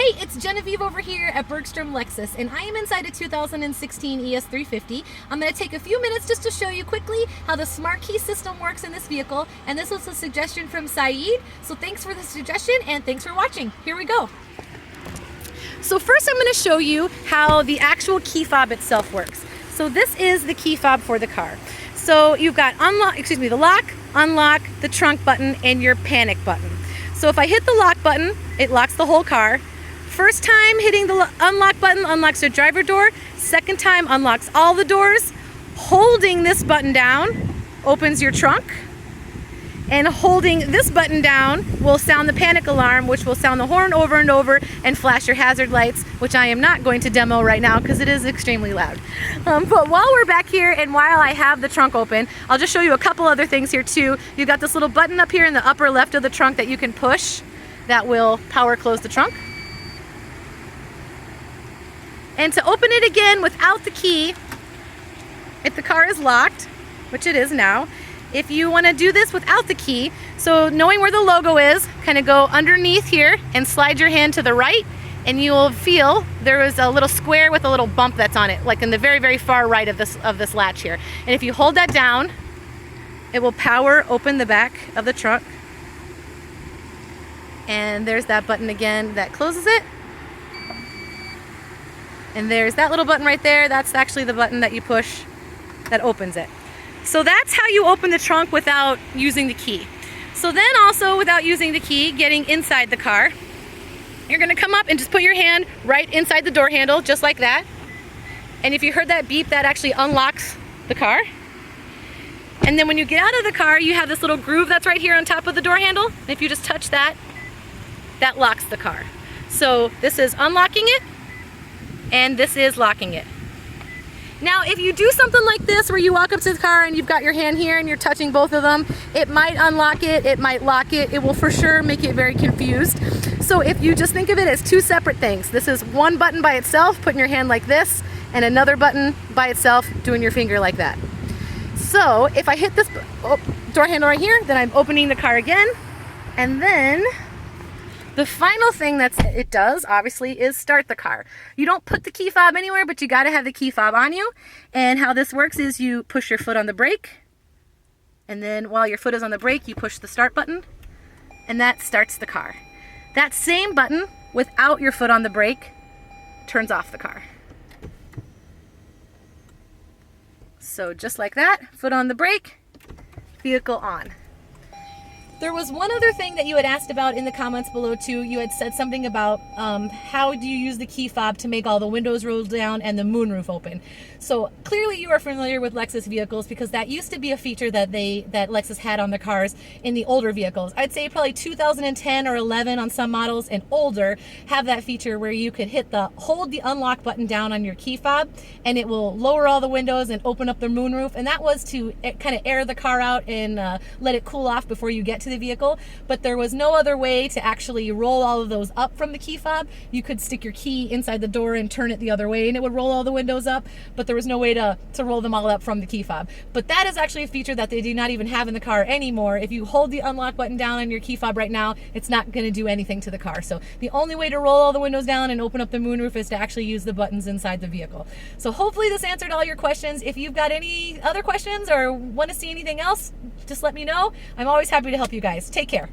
Hey, it's Genevieve over here at Bergstrom Lexus, and I am inside a 2016 ES350. I'm going to take a few minutes just to show you quickly how the SMART Key system works in this vehicle, and this was a suggestion from Saeed, so thanks for the suggestion and thanks for watching. Here we go. So first I'm going to show you how the actual key fob itself works. So this is the key fob for the car. So you've got the lock, unlock, the trunk button, and your panic button. So if I hit the lock button, it locks the whole car. First time hitting the unlock button unlocks your driver door. Second time unlocks all the doors. Holding this button down opens your trunk. And holding this button down will sound the panic alarm, which will sound the horn over and over and flash your hazard lights, which I am not going to demo right now because it is extremely loud. But while we're back here and while I have the trunk open, I'll just show you a couple other things here too. You've got this little button up here in the upper left of the trunk that you can push that will power close the trunk. And to open it again without the key, if the car is locked, which it is now, if you want to do this without the key, so knowing where the logo is, kind of go underneath here and slide your hand to the right, and you will feel there is a little square with a little bump that's on it, like in the very, very far right of this latch here. And if you hold that down, it will power open the back of the trunk. And there's that button again that closes it. And there's that little button right there. That's actually the button that you push that opens it. So that's how you open the trunk without using the key. So then also without using the key, getting inside the car, you're gonna come up and just put your hand right inside the door handle, just like that. And if you heard that beep, that actually unlocks the car. And then when you get out of the car, you have this little groove that's right here on top of the door handle. And if you just touch that, that locks the car. So this is unlocking it, and this is locking it. Now, if you do something like this where you walk up to the car and you've got your hand here and you're touching both of them, it might unlock it, it might lock it, it will for sure make it very confused. So if you just think of it as two separate things, this is one button by itself, putting your hand like this, and another button by itself, doing your finger like that. So if I hit this door handle right here, then I'm opening the car again, and then the final thing that it does, obviously, is start the car. You don't put the key fob anywhere, but you gotta have the key fob on you. And how this works is you push your foot on the brake, and then while your foot is on the brake, you push the start button, and that starts the car. That same button, without your foot on the brake, turns off the car. So just like that, foot on the brake, vehicle on. There was one other thing that you had asked about in the comments below too. You had said something about how do you use the key fob to make all the windows roll down and the moonroof open. So clearly you are familiar with Lexus vehicles because that used to be a feature that Lexus had on the cars in the older vehicles. I'd say probably 2010 or 11 on some models and older have that feature where you could hold the unlock button down on your key fob and it will lower all the windows and open up the moonroof, and that was to kind of air the car out and let it cool off before you get to the vehicle. But there was no other way to actually roll all of those up from the key fob. You could stick your key inside the door and turn it the other way and it would roll all the windows up, but there was no way to roll them all up from the key fob. But that is actually a feature that they do not even have in the car anymore. If you hold the unlock button down on your key fob right now, it's not going to do anything to the car. So the only way to roll all the windows down and open up the moonroof is to actually use the buttons inside the vehicle. So hopefully this answered all your questions. If you've got any other questions or want to see anything else, just let me know. I'm always happy to help you guys. Take care.